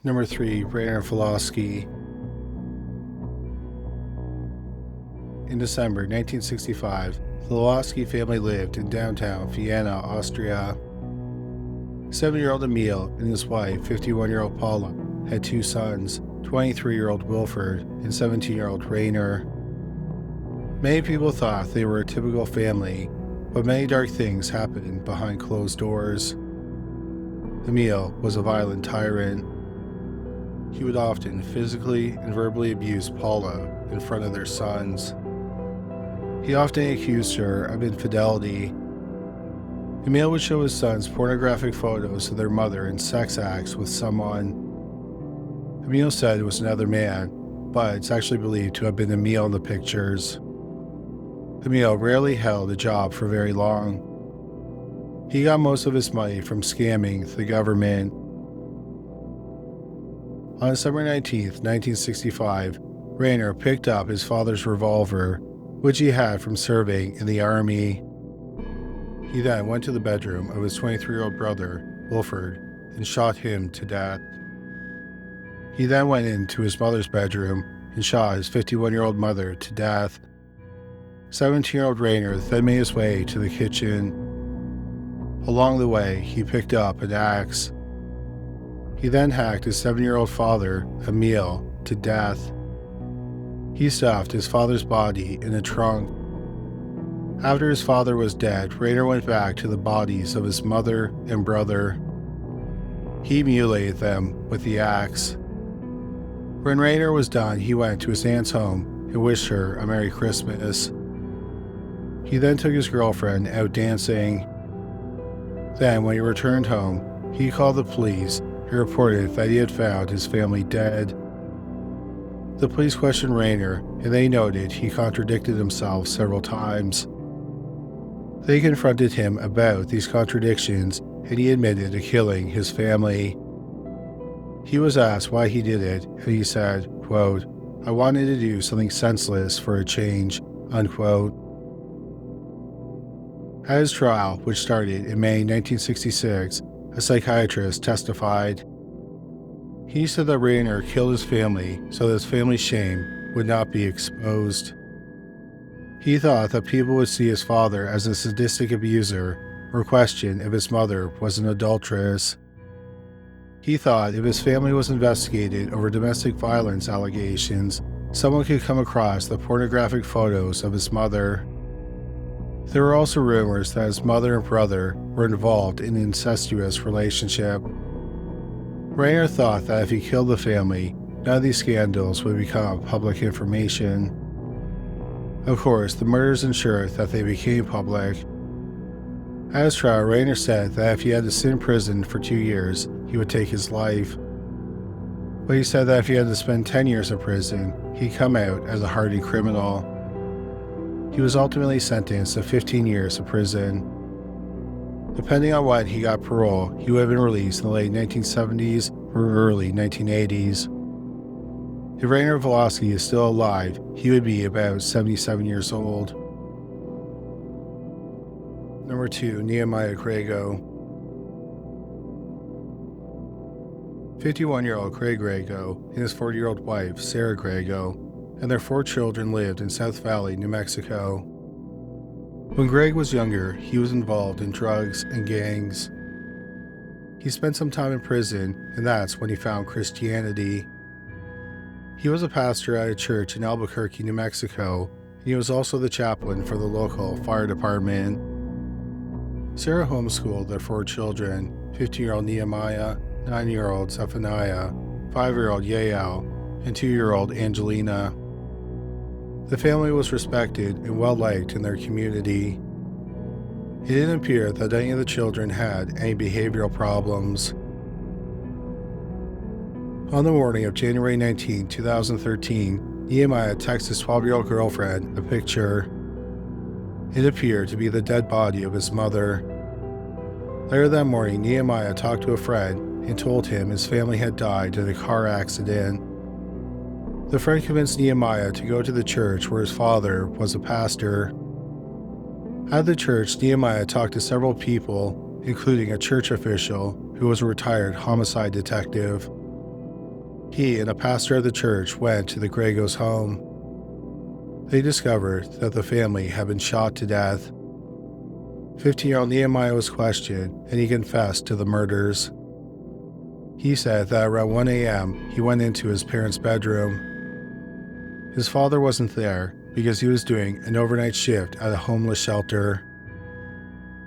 Number 3, Rainer Wachalovsky. In December 1965, the Wachalovsky family lived in downtown Vienna, Austria. 7-year-old Emil and his wife, 51-year-old Paula, had 2 sons, 23-year-old Wilfred and 17-year-old Rainer. Many people thought they were a typical family, but many dark things happened behind closed doors. Emil was a violent tyrant. He would often physically and verbally abuse Paula in front of their sons. He often accused her of infidelity. Emil would show his sons pornographic photos of their mother in sex acts with someone. Emil said it was another man, but it's actually believed to have been Emil in the pictures. Emil rarely held a job for very long. He got most of his money from scamming the government. On December 19, 1965, Rainer picked up his father's revolver, which he had from serving in the army. He then went to the bedroom of his 23-year-old brother, Wilfred, and shot him to death. He then went into his mother's bedroom and shot his 51-year-old mother to death. 17-year-old Rainer then made his way to the kitchen. Along the way, he picked up an axe. He then hacked his 7-year-old father, Emil, to death. He stuffed his father's body in a trunk. After his father was dead, Rainer went back to the bodies of his mother and brother. He mutilated them with the axe. When Rainer was done, he went to his aunt's home and wished her a Merry Christmas. He then took his girlfriend out dancing. Then, when he returned home, he called the police and reported that he had found his family dead. The police questioned Rainer, and they noted he contradicted himself several times. They confronted him about these contradictions, and he admitted to killing his family. He was asked why he did it, and he said, quote, "I wanted to do something senseless for a change," unquote. At his trial, which started in May 1966, a psychiatrist testified. He said that Rainer killed his family so that his family's shame would not be exposed. He thought that people would see his father as a sadistic abuser or question if his mother was an adulteress. He thought if his family was investigated over domestic violence allegations, someone could come across the pornographic photos of his mother. There were also rumors that his mother and brother were involved in an incestuous relationship. Rainer thought that if he killed the family, none of these scandals would become public information. Of course, the murders ensured that they became public. At his trial, Rainer said that if he had to sit in prison for 2 years, he would take his life. But he said that if he had to spend 10 years in prison, he'd come out as a hardened criminal. He was ultimately sentenced to 15 years in prison. Depending on when he got parole, he would have been released in the late 1970s or early 1980s. If Rainer Wachalovsky is still alive, he would be about 77 years old. Number 2, Nehemiah Griego. 51-year-old Craig Griego and his 40-year-old wife, Sarah Griego, and their 4 children lived in South Valley, New Mexico. When Greg was younger, he was involved in drugs and gangs. He spent some time in prison, and that's when he found Christianity. He was a pastor at a church in Albuquerque, New Mexico, and he was also the chaplain for the local fire department. Sarah homeschooled their 4 children, 15-year-old Nehemiah, 9-year-old Zephaniah, 5-year-old Yael, and 2-year-old Angelina. The family was respected and well-liked in their community. It didn't appear that any of the children had any behavioral problems. On the morning of January 19, 2013, Nehemiah texted his 12-year-old girlfriend a picture. It appeared to be the dead body of his mother. Later that morning, Nehemiah talked to a friend and told him his family had died in a car accident. The friend convinced Nehemiah to go to the church where his father was a pastor. At the church, Nehemiah talked to several people, including a church official who was a retired homicide detective. He and a pastor of the church went to the Griegos' home. They discovered that the family had been shot to death. 15-year-old Nehemiah was questioned, and he confessed to the murders. He said that around 1 a.m., he went into his parents' bedroom. His father wasn't there because he was doing an overnight shift at a homeless shelter.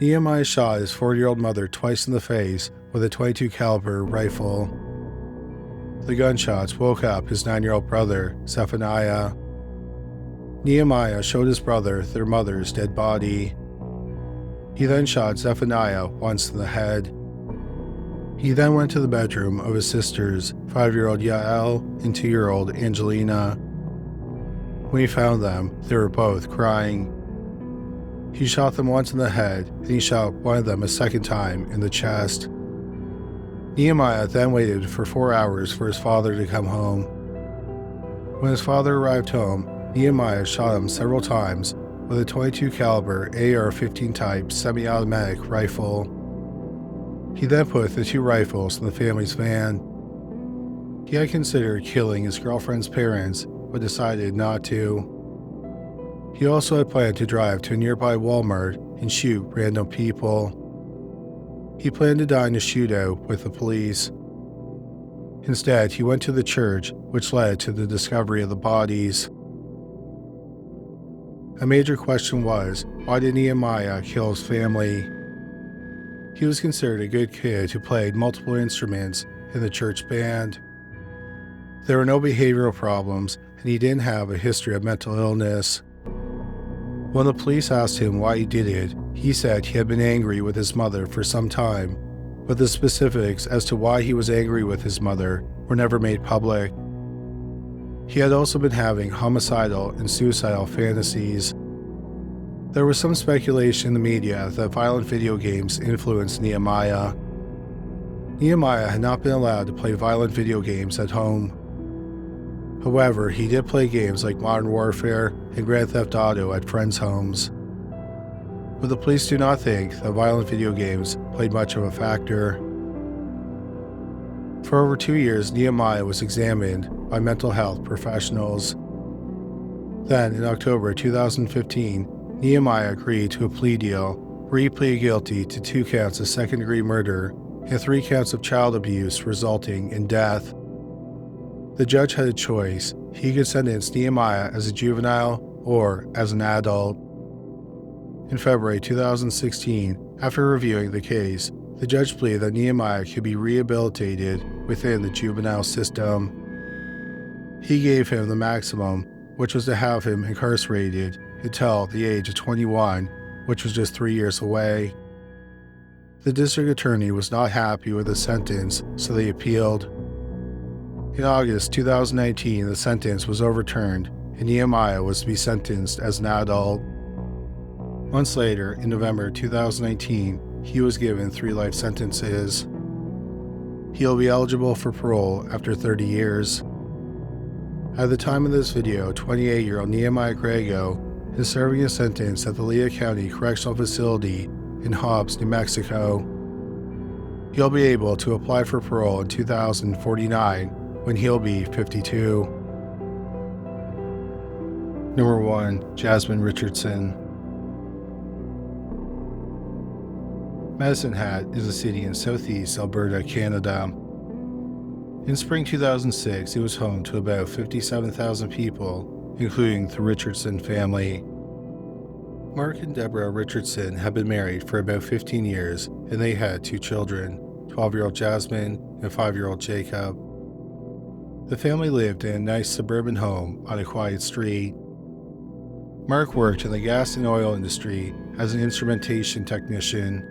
Nehemiah shot his 40-year-old mother twice in the face with a .22 caliber rifle. The gunshots woke up his 9-year-old brother, Zephaniah. Nehemiah showed his brother their mother's dead body. He then shot Zephaniah once in the head. He then went to the bedroom of his sisters, 5-year-old Yael and 2-year-old Angelina. When he found them, they were both crying. He shot them once in the head, and he shot one of them a second time in the chest. Nehemiah then waited for 4 hours for his father to come home. When his father arrived home, Nehemiah shot him several times with a .22 caliber AR-15 type semi-automatic rifle. He then put the 2 rifles in the family's van. He had considered killing his girlfriend's parents, but decided not to. He also had planned to drive to a nearby Walmart and shoot random people. He planned to die in a shootout with the police. Instead, he went to the church, which led to the discovery of the bodies. A major question was, why did Nehemiah kill his family? He was considered a good kid who played multiple instruments in the church band. There were no behavioral problems, and he didn't have a history of mental illness. When the police asked him why he did it, he said he had been angry with his mother for some time, but the specifics as to why he was angry with his mother were never made public. He had also been having homicidal and suicidal fantasies. There was some speculation in the media that violent video games influenced Nehemiah. Nehemiah had not been allowed to play violent video games at home. However, he did play games like Modern Warfare and Grand Theft Auto at friends' homes. But the police do not think that violent video games played much of a factor. For over 2 years, Nehemiah was examined by mental health professionals. Then, in October 2015, Nehemiah agreed to a plea deal where he pleaded guilty to 2 counts of second-degree murder and 3 counts of child abuse resulting in death. The judge had a choice. He could sentence Nehemiah as a juvenile or as an adult. In February 2016, after reviewing the case, the judge pleaded that Nehemiah could be rehabilitated within the juvenile system. He gave him the maximum, which was to have him incarcerated until the age of 21, which was just 3 years away. The district attorney was not happy with the sentence, so they appealed. In August 2019, the sentence was overturned, and Nehemiah was to be sentenced as an adult. Months later, in November 2019, he was given 3 life sentences. He will be eligible for parole after 30 years. At the time of this video, 28-year-old Nehemiah Griego is serving a sentence at the Lea County Correctional Facility in Hobbs, New Mexico. He'll be able to apply for parole in 2049 when he'll be 52. Number 1. Jasmine Richardson. Medicine Hat is a city in southeast Alberta, Canada. In spring 2006, it was home to about 57,000 people, including the Richardson family. Mark and Deborah Richardson had been married for about 15 years, and they had 2 children, 12-year-old Jasmine and 5-year-old Jacob. The family lived in a nice suburban home on a quiet street. Mark worked in the gas and oil industry as an instrumentation technician.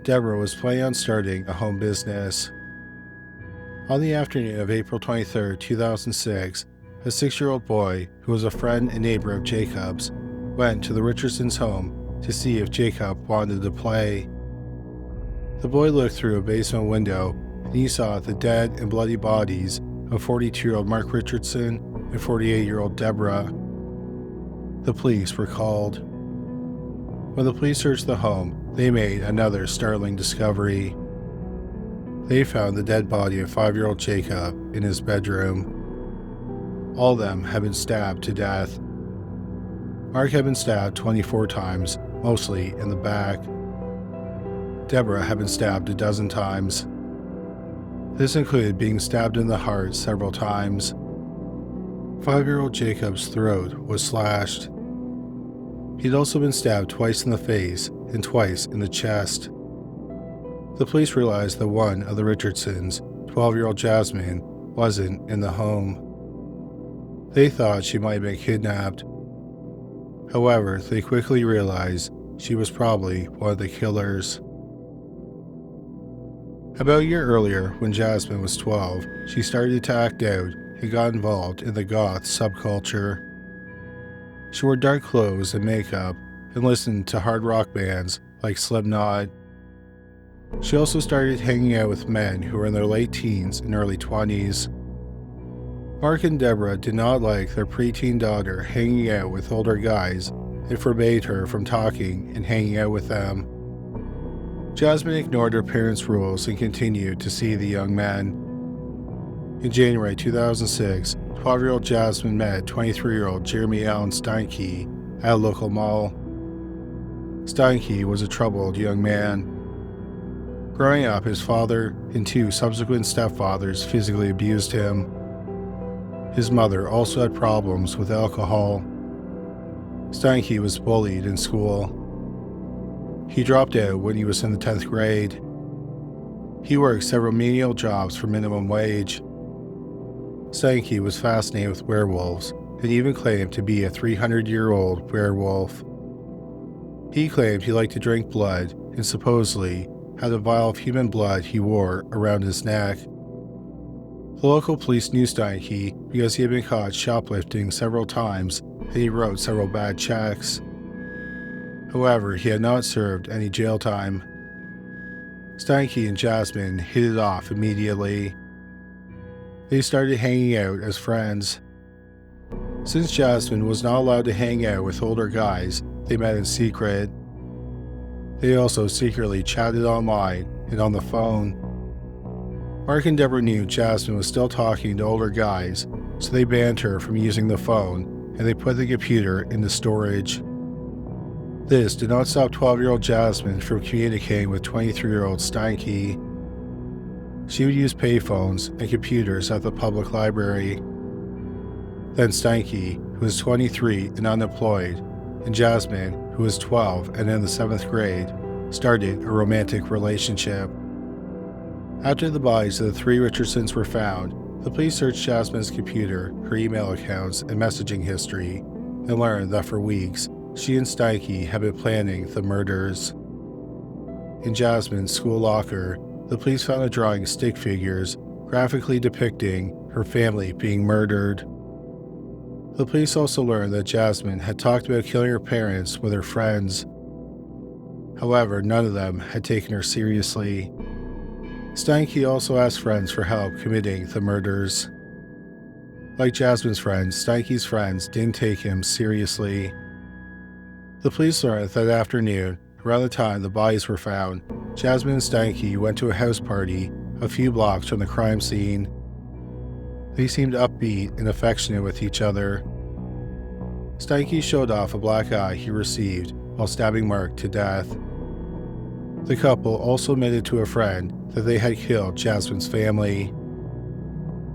Deborah was planning on starting a home business. On the afternoon of April 23, 2006, a 6-year-old boy who was a friend and neighbor of Jacob's went to the Richardsons' home to see if Jacob wanted to play. The boy looked through a basement window and he saw the dead and bloody bodies of 42-year-old Mark Richardson and 48-year-old Deborah. The police were called. When the police searched the home, they made another startling discovery. They found the dead body of 5-year-old Jacob in his bedroom. All of them had been stabbed to death. Mark had been stabbed 24 times, mostly in the back. Deborah had been stabbed a dozen times. This included being stabbed in the heart several times. 5-year-old Jacob's throat was slashed. He'd also been stabbed twice in the face and twice in the chest. The police realized that one of the Richardsons, 12-year-old Jasmine, wasn't in the home. They thought she might have been kidnapped. However, they quickly realized she was probably one of the killers. About a year earlier, when Jasmine was 12, she started to act out and got involved in the goth subculture. She wore dark clothes and makeup and listened to hard rock bands like Slipknot. She also started hanging out with men who were in their late teens and early 20s. Mark and Deborah did not like their preteen daughter hanging out with older guys and forbade her from talking and hanging out with them. Jasmine ignored her parents' rules and continued to see the young men. In January 2006, 12-year-old Jasmine met 23-year-old Jeremy Allen Steinke at a local mall. Steinke was a troubled young man. Growing up, his father and 2 subsequent stepfathers physically abused him. His mother also had problems with alcohol. Steinke was bullied in school. He dropped out when he was in the 10th grade. He worked several menial jobs for minimum wage. Steinke was fascinated with werewolves and even claimed to be a 300-year-old werewolf. He claimed he liked to drink blood and supposedly had a vial of human blood he wore around his neck. The local police knew Steinke because he had been caught shoplifting several times and he wrote several bad checks. However, he had not served any jail time. Steinke and Jasmine hit it off immediately. They started hanging out as friends. Since Jasmine was not allowed to hang out with older guys, they met in secret. They also secretly chatted online and on the phone. Mark and Deborah knew Jasmine was still talking to older guys, so they banned her from using the phone and they put the computer into storage. This did not stop 12-year-old Jasmine from communicating with 23-year-old Steinke. She would use payphones and computers at the public library. Then Steinke, who was 23 and unemployed, and Jasmine, who was 12 and in the 7th grade, started a romantic relationship. After the bodies of the 3 Richardsons were found, the police searched Jasmine's computer, her email accounts, and messaging history, and learned that for weeks, she and Steinke had been planning the murders. In Jasmine's school locker, the police found a drawing of stick figures graphically depicting her family being murdered. The police also learned that Jasmine had talked about killing her parents with her friends. However, none of them had taken her seriously. Steinke also asked friends for help committing the murders. Like Jasmine's friends, Steinke's friends didn't take him seriously. The police learned that afternoon, around the time the bodies were found, Jasmine and Steinke went to a house party a few blocks from the crime scene. They seemed upbeat and affectionate with each other. Steinke showed off a black eye he received while stabbing Mark to death. The couple also admitted to a friend that they had killed Jasmine's family.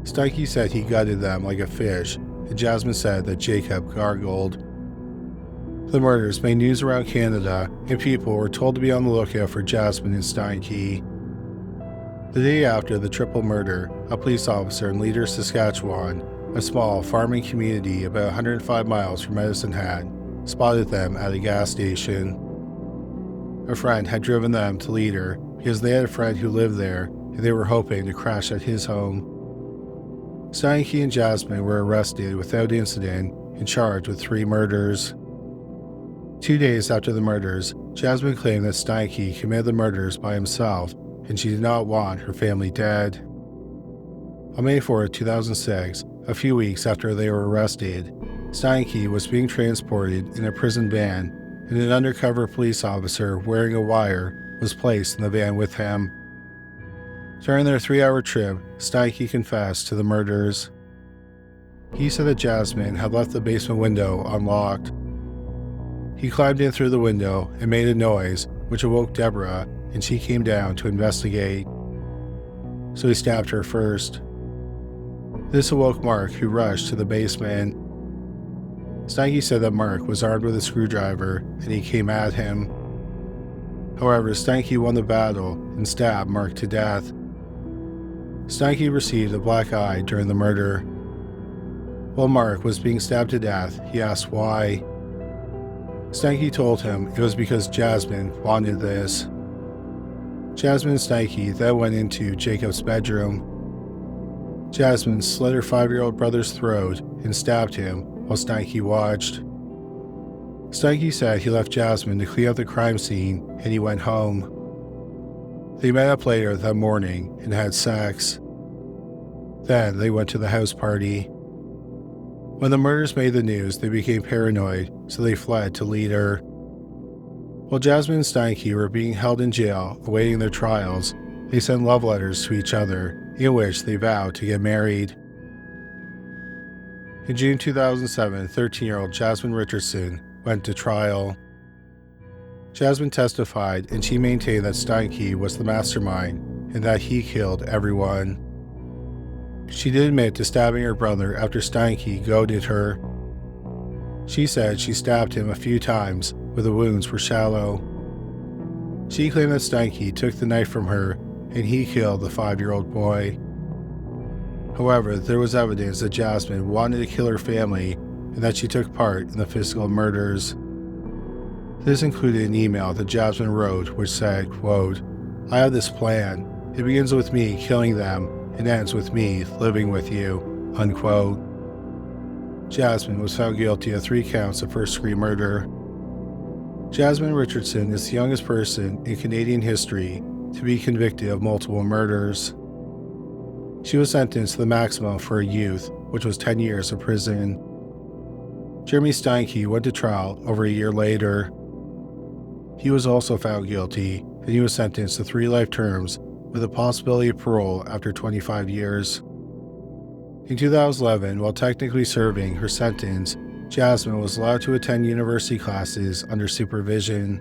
Steinke said he gutted them like a fish, and Jasmine said that Jacob gargled. The murders made news around Canada, and people were told to be on the lookout for Jasmine and Steinke. The day after the triple murder, a police officer in Leader, Saskatchewan, a small farming community about 105 miles from Medicine Hat, spotted them at a gas station. A friend had driven them to Leader because they had a friend who lived there and they were hoping to crash at his home. Steinke and Jasmine were arrested without incident and charged with 3 murders. 2 days after the murders, Jasmine claimed that Steinke committed the murders by himself and she did not want her family dead. On May 4, 2006, a few weeks after they were arrested, Steinke was being transported in a prison van and an undercover police officer wearing a wire was placed in the van with him. During their 3-hour trip, Steinke confessed to the murders. He said that Jasmine had left the basement window unlocked. He climbed in through the window and made a noise which awoke Deborah, and she came down to investigate. So he stabbed her first. This awoke Mark, who rushed to the basement. Steinke said that Mark was armed with a screwdriver and he came at him. However, Steinke won the battle and stabbed Mark to death. Steinke received a black eye during the murder. While Mark was being stabbed to death, he asked why. Steinke told him it was because Jasmine wanted this. Jasmine and Steinke then went into Jacob's bedroom. Jasmine slit her 5-year-old brother's throat and stabbed him while Steinke watched. Steinke said he left Jasmine to clean up the crime scene and he went home. They met up later that morning and had sex. Then they went to the house party. When the murders made the news, they became paranoid, so they fled to Leader. While Jasmine and Steinke were being held in jail awaiting their trials, they sent love letters to each other in which they vowed to get married. In June 2007, 13-year-old Jasmine Richardson went to trial. Jasmine testified and she maintained that Steinke was the mastermind and that he killed everyone. She did admit to stabbing her brother after Steinke goaded her. She said she stabbed him a few times, but the wounds were shallow. She claimed that Steinke took the knife from her and he killed the 5-year-old boy. However, there was evidence that Jasmine wanted to kill her family and that she took part in the physical murders. This included an email that Jasmine wrote which said, quote, "I have this plan. It begins with me killing them and ends with me living with you," unquote. Jasmine was found guilty of 3 counts of first-degree murder. Jasmine Richardson is the youngest person in Canadian history to be convicted of multiple murders. She was sentenced to the maximum for her youth, which was 10 years of prison. Jeremy Steinke went to trial over a year later. He was also found guilty, and he was sentenced to 3 life terms with a possibility of parole after 25 years. In 2011, while technically serving her sentence, Jasmine was allowed to attend university classes under supervision.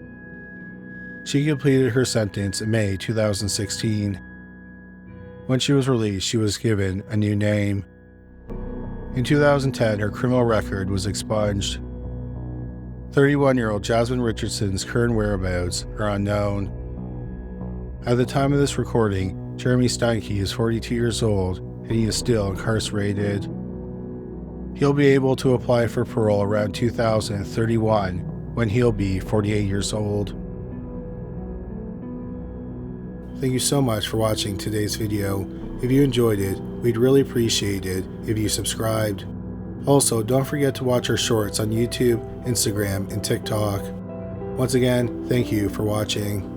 She completed her sentence in May 2016. When she was released, she was given a new name. In 2010, her criminal record was expunged. 31-year-old Jasmine Richardson's current whereabouts are unknown. At the time of this recording, Jeremy Steinke is 42 years old and he is still incarcerated. He'll be able to apply for parole around 2031 when he'll be 48 years old. Thank you so much for watching today's video. If you enjoyed it, we'd really appreciate it if you subscribed. Also, don't forget to watch our shorts on YouTube, Instagram, and TikTok. Once again, thank you for watching.